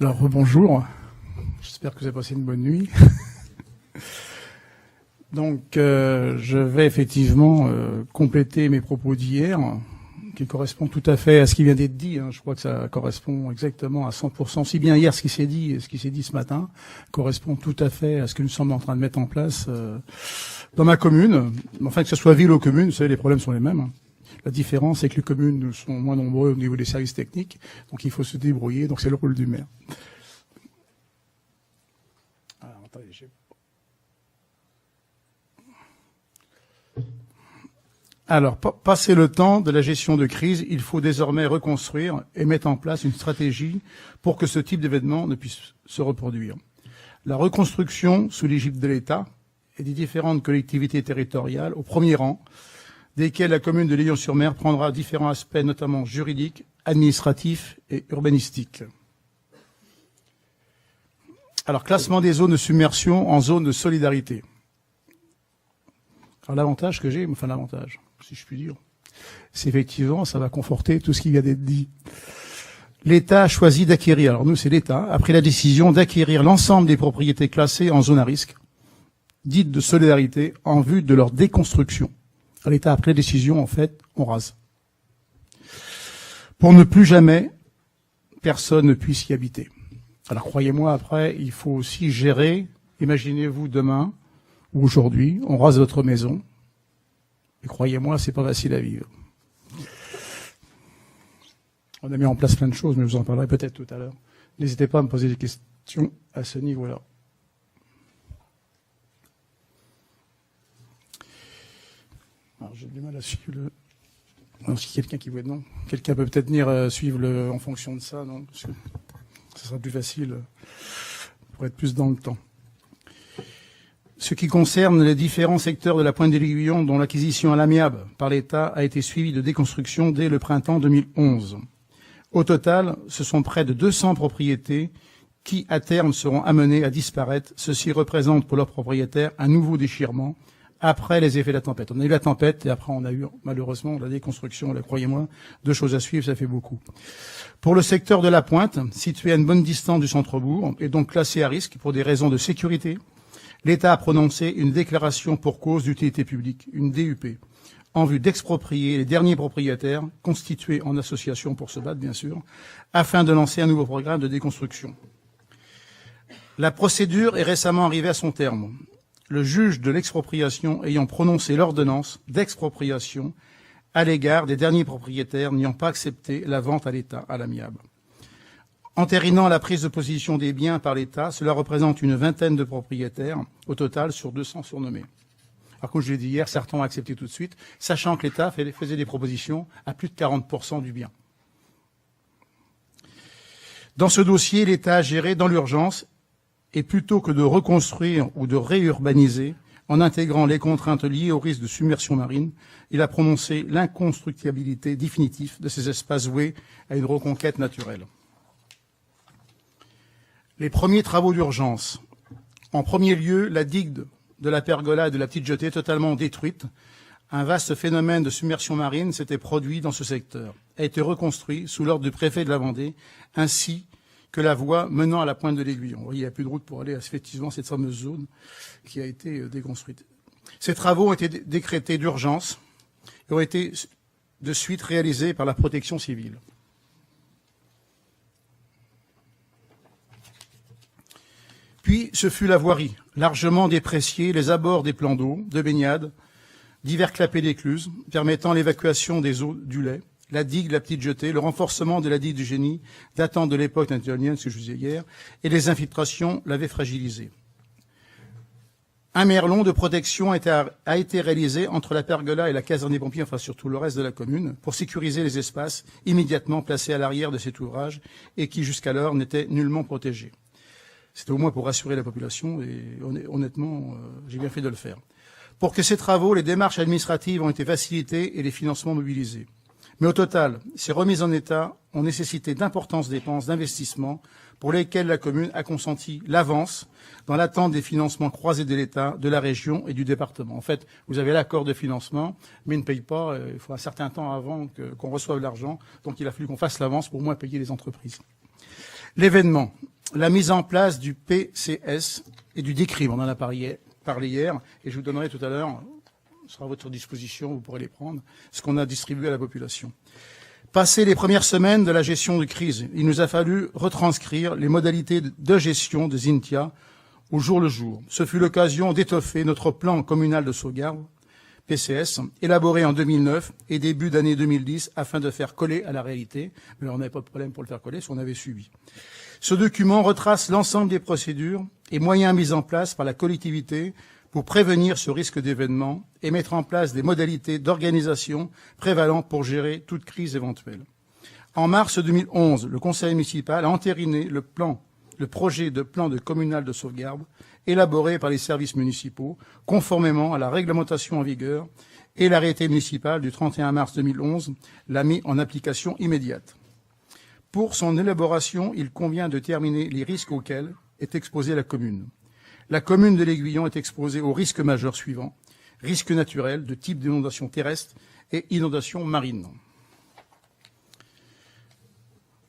Alors, bonjour. J'espère que vous avez passé une bonne nuit. Donc, je vais effectivement compléter mes propos d'hier, qui correspondent tout à fait à ce qui vient d'être dit. Je crois que ça correspond exactement à 100%. Si bien hier, ce qui s'est dit et ce qui s'est dit ce matin correspond tout à fait à ce que nous sommes en train de mettre en place dans ma commune. Enfin, que ce soit ville ou commune, vous savez, les problèmes sont les mêmes. La différence, c'est que les communes sont moins nombreuses au niveau des services techniques, donc il faut se débrouiller. Donc, c'est le rôle du maire. Alors, attendez, Alors, passé le temps de la gestion de crise, il faut désormais reconstruire et mettre en place une stratégie pour que ce type d'événement ne puisse se reproduire. La reconstruction sous l'égide de l'État et des différentes collectivités territoriales, au premier rang, desquelles la commune de Léon-sur-Mer prendra différents aspects, notamment juridiques, administratifs et urbanistiques. Alors, classement des zones de submersion en zones de solidarité. Alors, l'avantage que j'ai, enfin l'avantage, si je puis dire, c'est effectivement, ça va conforter tout ce qui vient d'être dit. L'État a choisi d'acquérir, alors nous c'est l'État, a pris la décision d'acquérir l'ensemble des propriétés classées en zone à risque, dites de solidarité, en vue de leur déconstruction. L'État a pris la décision, en fait, on rase. Pour ne plus jamais, personne ne puisse y habiter. Alors croyez-moi, après, il faut aussi gérer, imaginez-vous demain, ou aujourd'hui, on rase votre maison, et croyez-moi, c'est pas facile à vivre. On a mis en place plein de choses, mais je vous en parlerai peut-être tout à l'heure. N'hésitez pas à me poser des questions à ce niveau-là. Alors, j'ai du mal à suivre le... Alors, si quelqu'un qui voit non, quelqu'un peut peut-être venir suivre le... en fonction de ça, non? Parce que ça sera plus facile pour être plus dans le temps. Ce qui concerne les différents secteurs de la Pointe de l'Aiguillon, dont l'acquisition à l'amiable par l'État a été suivie de déconstruction dès le printemps 2011. Au total, ce sont près de 200 propriétés qui, à terme, seront amenées à disparaître. Ceci représente pour leurs propriétaires un nouveau déchirement après les effets de la tempête. On a eu la tempête et après on a eu, malheureusement, la déconstruction. Là, croyez-moi, deux choses à suivre, ça fait beaucoup. Pour le secteur de la Pointe, situé à une bonne distance du centre-bourg et donc classé à risque pour des raisons de sécurité, l'État a prononcé une déclaration pour cause d'utilité publique, une DUP, en vue d'exproprier les derniers propriétaires constitués en association pour se battre, bien sûr, afin de lancer un nouveau programme de déconstruction. La procédure est récemment arrivée à son terme. Le juge de l'expropriation ayant prononcé l'ordonnance d'expropriation à l'égard des derniers propriétaires n'ayant pas accepté la vente à l'État à l'amiable. Entérinant la prise de position des biens par l'État, cela représente une vingtaine de propriétaires au total sur 200 surnommés. Alors, comme je l'ai dit hier, certains ont accepté tout de suite, sachant que l'État faisait des propositions à plus de 40% du bien. Dans ce dossier, l'État a géré dans l'urgence et plutôt que de reconstruire ou de réurbaniser, en intégrant les contraintes liées au risque de submersion marine, il a prononcé l'inconstructibilité définitive de ces espaces voués à une reconquête naturelle. Les premiers travaux d'urgence. En premier lieu, la digue de la pergola et de la petite jetée totalement détruite. Un vaste phénomène de submersion marine s'était produit dans ce secteur, a été reconstruit sous l'ordre du préfet de la Vendée, ainsi que la voie menant à la Pointe de l'Aiguillon. Vous voyez, il n'y a plus de route pour aller à effectivement cette fameuse zone qui a été déconstruite. Ces travaux ont été décrétés d'urgence et ont été de suite réalisés par la protection civile. Puis, ce fut la voirie, largement dépréciée, les abords des plans d'eau, de baignade, divers clapets d'écluses, permettant l'évacuation des eaux du lait, la digue, la petite jetée, le renforcement de la digue du génie, datant de l'époque napoléonienne, ce que je vous disais hier, et les infiltrations l'avaient fragilisé. Un merlon de protection a été réalisé entre la pergola et la caserne des pompiers, enfin surtout le reste de la commune, pour sécuriser les espaces immédiatement placés à l'arrière de cet ouvrage et qui jusqu'alors n'étaient nullement protégés. C'était au moins pour rassurer la population et honnêtement, j'ai bien fait de le faire. Pour que ces travaux, les démarches administratives ont été facilitées et les financements mobilisés. Mais au total, ces remises en état ont nécessité d'importantes dépenses d'investissement pour lesquelles la commune a consenti l'avance dans l'attente des financements croisés de l'État, de la région et du département. En fait, vous avez l'accord de financement, mais il ne paye pas, il faut un certain temps avant qu'on reçoive l'argent, donc il a fallu qu'on fasse l'avance pour au moins payer les entreprises. L'événement, la mise en place du PCS et du DICRIM, on en a parlé hier, et je vous donnerai tout à l'heure, ce sera à votre disposition, vous pourrez les prendre, ce qu'on a distribué à la population. Passé les premières semaines de la gestion de crise, il nous a fallu retranscrire les modalités de gestion des INTIA au jour le jour. Ce fut l'occasion d'étoffer notre plan communal de sauvegarde, PCS, élaboré en 2009 et début d'année 2010 afin de faire coller à la réalité. Mais on n'avait pas de problème pour le faire coller, si on avait suivi. Ce document retrace l'ensemble des procédures et moyens mis en place par la collectivité pour prévenir ce risque d'événement et mettre en place des modalités d'organisation prévalant pour gérer toute crise éventuelle. En mars 2011, le conseil municipal a entériné le projet de plan de communal de sauvegarde élaboré par les services municipaux, conformément à la réglementation en vigueur, et l'arrêté municipal du 31 mars 2011 l'a mis en application immédiate. Pour son élaboration, il convient de déterminer les risques auxquels est exposée la commune. La commune de l'Aiguillon est exposée aux risques majeurs suivants: risques naturels de type d'inondation terrestre et inondation marine.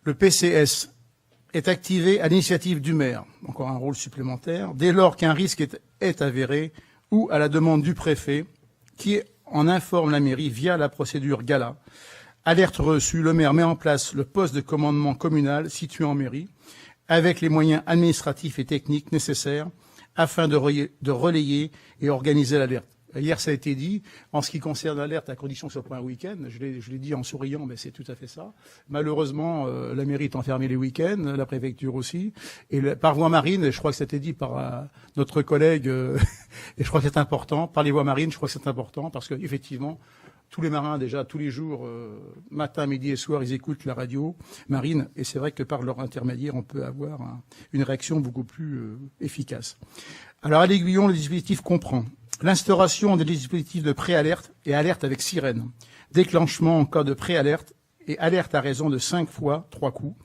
Le PCS est activé à l'initiative du maire, encore un rôle supplémentaire, dès lors qu'un risque est avéré ou à la demande du préfet qui en informe la mairie via la procédure GALA. Alerte reçue, le maire met en place le poste de commandement communal situé en mairie avec les moyens administratifs et techniques nécessaires afin de relayer et organiser l'alerte. Hier, ça a été dit, en ce qui concerne l'alerte, à condition que ce soit pas un week-end, je l'ai dit en souriant, mais c'est tout à fait ça. Malheureusement, la mairie est enfermée les week-ends, la préfecture aussi, et par voie marine, et je crois que ça a été dit par notre collègue, et je crois que c'est important, par les voies marines, je crois que c'est important, parce qu'effectivement, tous les marins, déjà, tous les jours, matin, midi et soir, ils écoutent la radio marine, et c'est vrai que par leur intermédiaire, on peut avoir une réaction beaucoup plus efficace. Alors, à l'Aiguillon, le dispositif comprend l'instauration des dispositifs de préalerte et alerte avec sirène, déclenchement en cas de préalerte et alerte à raison de 5 fois 3 coups,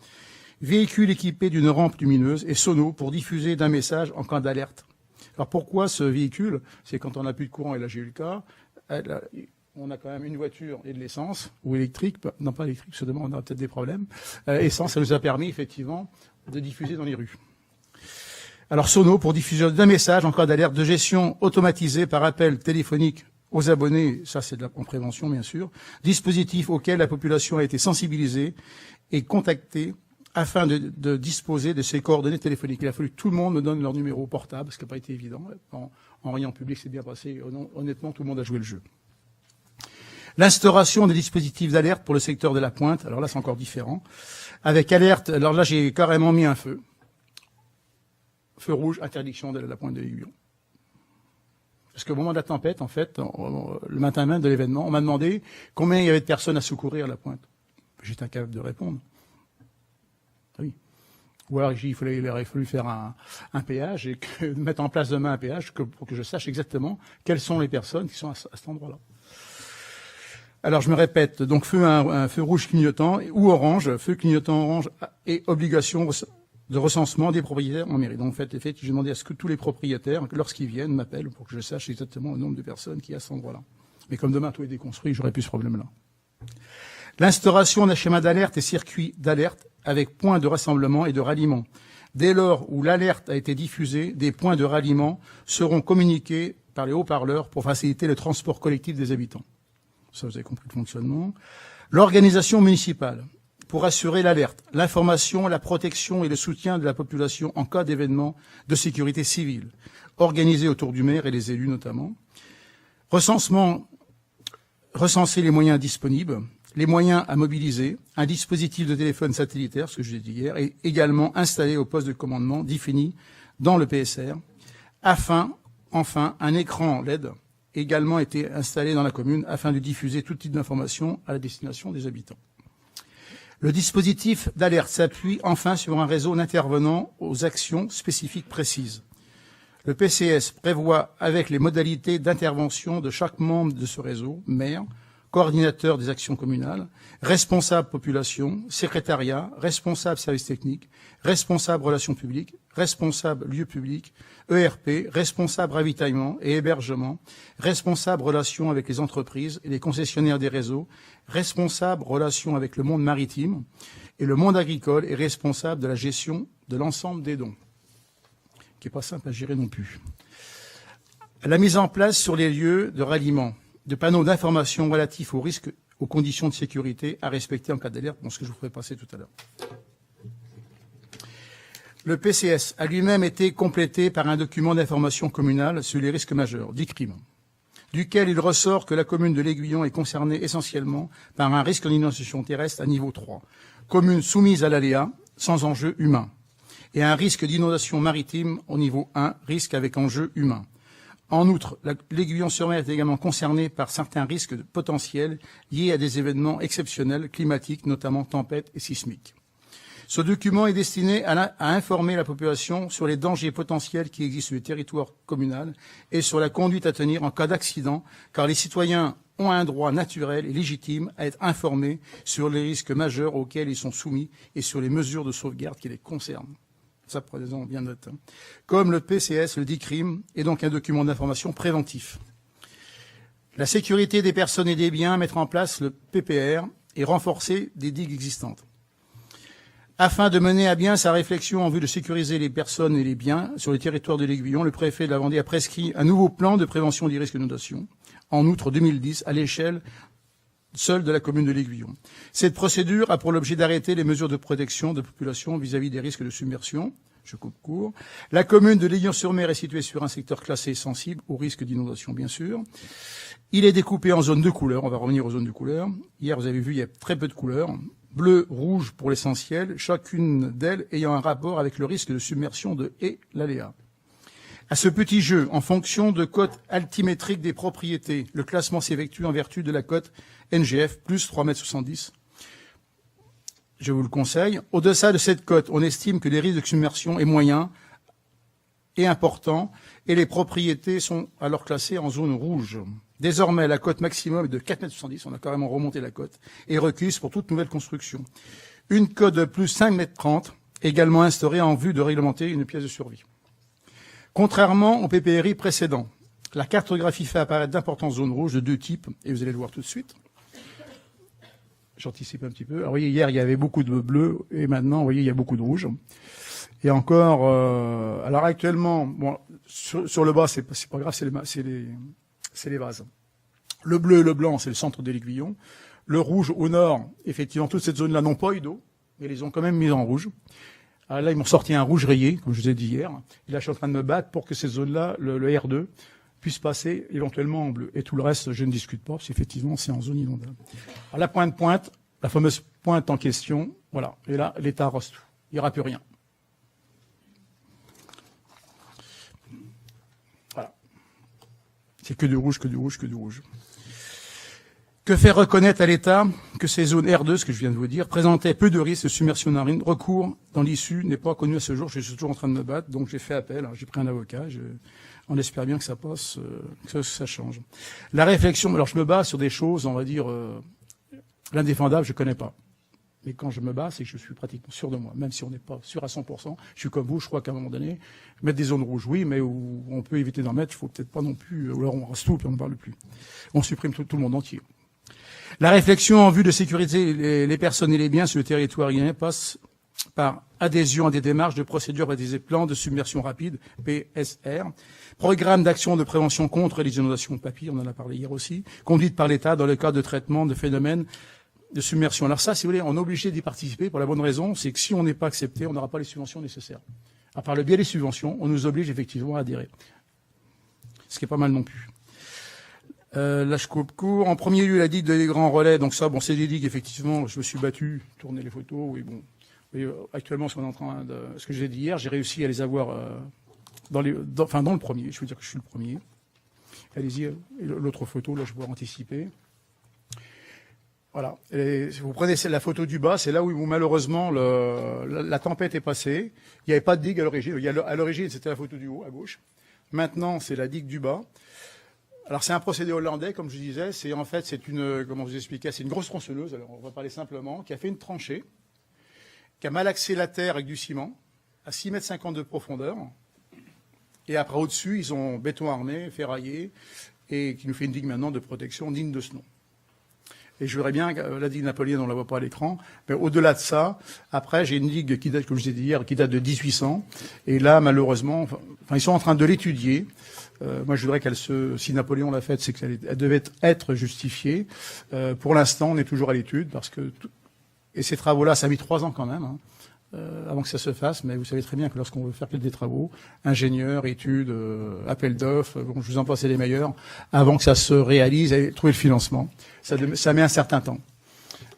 véhicule équipé d'une rampe lumineuse et sono pour diffuser d'un message en cas d'alerte. Alors pourquoi ce véhicule? C'est quand on n'a plus de courant, et là j'ai eu le cas, on a quand même une voiture et de l'essence, ou électrique, non pas électrique, parce que demain on aura peut-être des problèmes. Essence, ça nous a permis effectivement de diffuser dans les rues. Alors sono pour diffuser d'un message en cas d'alerte de gestion automatisée par appel téléphonique aux abonnés, ça c'est en prévention bien sûr, dispositif auquel la population a été sensibilisée et contactée afin de disposer de ses coordonnées téléphoniques. Il a fallu que tout le monde me donne leur numéro portable, ce qui n'a pas été évident. En réunion publique, c'est bien passé. Honnêtement, tout le monde a joué le jeu. L'instauration des dispositifs d'alerte pour le secteur de la Pointe, alors là c'est encore différent. Avec alerte, alors là j'ai carrément mis un feu. Feu rouge, interdiction de la Pointe de l'Aiguillon. Parce qu'au moment de la tempête, en fait, le matin même de l'événement, on m'a demandé combien il y avait de personnes à secourir à la Pointe. J'étais incapable de répondre. Oui. Ou alors il aurait fallu faire un péage et mettre en place demain un péage pour que je sache exactement quelles sont les personnes qui sont à cet endroit-là. Alors je me répète, donc un feu rouge clignotant ou orange, feu clignotant orange et obligation de recensement des propriétaires en mairie. Donc, en fait, j'ai demandé à ce que tous les propriétaires, lorsqu'ils viennent, m'appellent pour que je sache exactement le nombre de personnes qui y a à cet endroit-là. Mais comme demain tout est déconstruit, j'aurais plus ce problème-là. L'instauration d'un schéma d'alerte et circuit d'alerte avec points de rassemblement et de ralliement. Dès lors où l'alerte a été diffusée, des points de ralliement seront communiqués par les haut-parleurs pour faciliter le transport collectif des habitants. Ça, vous avez compris le fonctionnement. L'organisation municipale. Pour assurer l'alerte, l'information, la protection et le soutien de la population en cas d'événement de sécurité civile, organisé autour du maire et des élus notamment. Recenser les moyens disponibles, les moyens à mobiliser, un dispositif de téléphone satellitaire, ce que je l'ai dit hier, et également installé au poste de commandement défini dans le PSR, enfin, un écran LED également été installé dans la commune afin de diffuser tout type d'informations à la destination des habitants. Le dispositif d'alerte s'appuie enfin sur un réseau d'intervenants aux actions spécifiques précises. Le PCS prévoit avec les modalités d'intervention de chaque membre de ce réseau, maire, coordinateur des actions communales, responsable population, secrétariat, responsable service technique, responsable relations publiques, responsable lieux publics, ERP, responsable ravitaillement et hébergement, responsable relations avec les entreprises et les concessionnaires des réseaux, responsable relations avec le monde maritime et le monde agricole est responsable de la gestion de l'ensemble des dons, qui n'est pas simple à gérer non plus. La mise en place sur les lieux de ralliement de panneaux d'information relatifs aux risques, aux conditions de sécurité à respecter en cas d'alerte, ce que je vous ferai passer tout à l'heure. Le PCS a lui-même été complété par un document d'information communale sur les risques majeurs, DICRIM, duquel il ressort que la commune de l'Aiguillon est concernée essentiellement par un risque d'inondation terrestre à niveau 3, commune soumise à l'aléa, sans enjeu humain, et un risque d'inondation maritime au niveau 1, risque avec enjeu humain. En outre, l'Aiguillon-sur-Mer est également concernée par certains risques potentiels liés à des événements exceptionnels climatiques, notamment tempêtes et sismiques. Ce document est destiné à informer la population sur les dangers potentiels qui existent sur le territoire communal et sur la conduite à tenir en cas d'accident, car les citoyens ont un droit naturel et légitime à être informés sur les risques majeurs auxquels ils sont soumis et sur les mesures de sauvegarde qui les concernent. Ça, prenez-en bien note. Comme le PCS, le DICRIM, est donc un document d'information préventif. La sécurité des personnes et des biens, mettre en place le PPR et renforcer des digues existantes. Afin de mener à bien sa réflexion en vue de sécuriser les personnes et les biens sur le territoire de l'Aiguillon, le préfet de la Vendée a prescrit un nouveau plan de prévention des risques d'inondation en août 2010 à l'échelle seule de la commune de l'Aiguillon. Cette procédure a pour l'objet d'arrêter les mesures de protection de la population vis-à-vis des risques de submersion. Je coupe court. La commune de l'Aiguillon-sur-Mer est située sur un secteur classé sensible au risque d'inondation, bien sûr. Il est découpé en zones de couleurs. On va revenir aux zones de couleurs. Hier, vous avez vu, il y a très peu de couleurs. Bleu, rouge pour l'essentiel, chacune d'elles ayant un rapport avec le risque de submersion et l'aléa. À ce petit jeu, en fonction de cotes altimétriques des propriétés, le classement s'effectue en vertu de la cote NGF, plus 3,70 m. Je vous le conseille. Au-delà de cette cote, on estime que les risques de submersion est moyen et important, et les propriétés sont alors classées en zone rouge. Désormais, la cote maximum est de 4,70 m, on a carrément remonté la cote, et requise pour toute nouvelle construction. Une cote de plus 5,30 m, également instaurée en vue de réglementer une pièce de survie. Contrairement au PPRI précédent, la cartographie fait apparaître d'importantes zones rouges de deux types, et vous allez le voir tout de suite. J'anticipe un petit peu. Alors, vous voyez, hier, il y avait beaucoup de bleu, et maintenant, vous voyez, il y a beaucoup de rouge. Et encore, alors actuellement, bon, sur le bas, c'est pas grave, c'est les bases. Le bleu et le blanc, c'est le centre de l'Aiguillon. Le rouge au nord, effectivement, toute cette zone-là n'ont pas eu d'eau, mais ils les ont quand même mis en rouge. Alors là, ils m'ont sorti un rouge rayé, comme je vous ai dit hier. Et là, je suis en train de me battre pour que ces zones-là, le R2, puisse passer éventuellement en bleu. Et tout le reste, je ne discute pas, parce qu'effectivement, c'est en zone inondable. Alors la pointe, la fameuse pointe en question, voilà. Et là, l'État arrose tout. Il n'y aura plus rien. Voilà. C'est que du rouge, que du rouge, que du rouge. Que faire reconnaître à l'État que ces zones R2, ce que je viens de vous dire, présentaient peu de risques de submersion marine. Recours dans l'issue n'est pas connu à ce jour. Je suis toujours en train de me battre, donc j'ai fait appel. J'ai pris un avocat. On espère bien que ça passe, que ça change. La réflexion, alors je me base sur des choses, on va dire, l'indéfendable, je connais pas. Mais quand je me bats, c'est que je suis pratiquement sûr de moi. Même si on n'est pas sûr à 100%, je suis comme vous, je crois qu'à un moment donné, mettre des zones rouges, oui, mais où on peut éviter d'en mettre, il faut peut-être pas non plus, ou alors on reste tout, puis on ne parle plus. On supprime tout le monde entier. La réflexion en vue de sécuriser les personnes et les biens sur le territoire ignien passe par adhésion à des démarches de procédure baptisées plans de submersion rapide, PSR, programme d'action de prévention contre les inondations de papier, on en a parlé hier aussi, conduite par l'État dans le cadre de traitement de phénomènes de submersion. Alors ça, si vous voulez, on est obligé d'y participer pour la bonne raison, c'est que si on n'est pas accepté, on n'aura pas les subventions nécessaires. À part le biais des subventions, on nous oblige effectivement à adhérer. Ce qui est pas mal non plus. Là, je coupe court. En premier lieu, la digue des grands relais. Donc ça, bon, c'est des digues, effectivement. Je me suis battu, tourné les photos. Oui, bon. Et, actuellement, ce que j'ai dit hier, j'ai réussi à les avoir dans le premier. Je veux dire que je suis le premier. Allez-y, l'autre photo, là, je vais anticiper. Voilà. Et vous prenez la photo du bas, c'est là où malheureusement la tempête est passée. Il n'y avait pas de digue à l'origine. À l'origine, c'était la photo du haut, à gauche. Maintenant, c'est la digue du bas. Alors c'est un procédé hollandais, comme je disais, c'est comment vous expliquer, c'est une grosse tronçonneuse, alors on va parler simplement, qui a fait une tranchée, qui a malaxé la terre avec du ciment, à 6,50 m de profondeur, et après au-dessus, ils ont béton armé, ferraillé, et qui nous fait une digue maintenant de protection digne de ce nom. Et je voudrais bien, la digue napoléonienne, on la voit pas à l'écran, mais au-delà de ça, après, j'ai une digue qui date, comme je l'ai dit hier, qui date de 1800. Et là, malheureusement, enfin, ils sont en train de l'étudier. Moi, je voudrais si Napoléon l'a faite, c'est qu'elle devait être justifiée. Pour l'instant, on est toujours à l'étude, parce que, et ces travaux-là, ça a mis 3 ans quand même, hein, avant que ça se fasse, mais vous savez très bien que lorsqu'on veut faire des travaux, ingénieurs, études, appel d'offres, bon, je vous en passe les meilleurs, avant que ça se réalise et trouver le financement. Ça met un certain temps.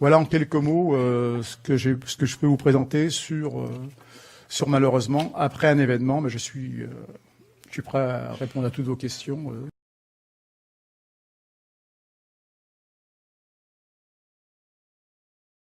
Voilà en quelques mots ce que je peux vous présenter sur malheureusement après un événement, mais je suis prêt à répondre à toutes vos questions.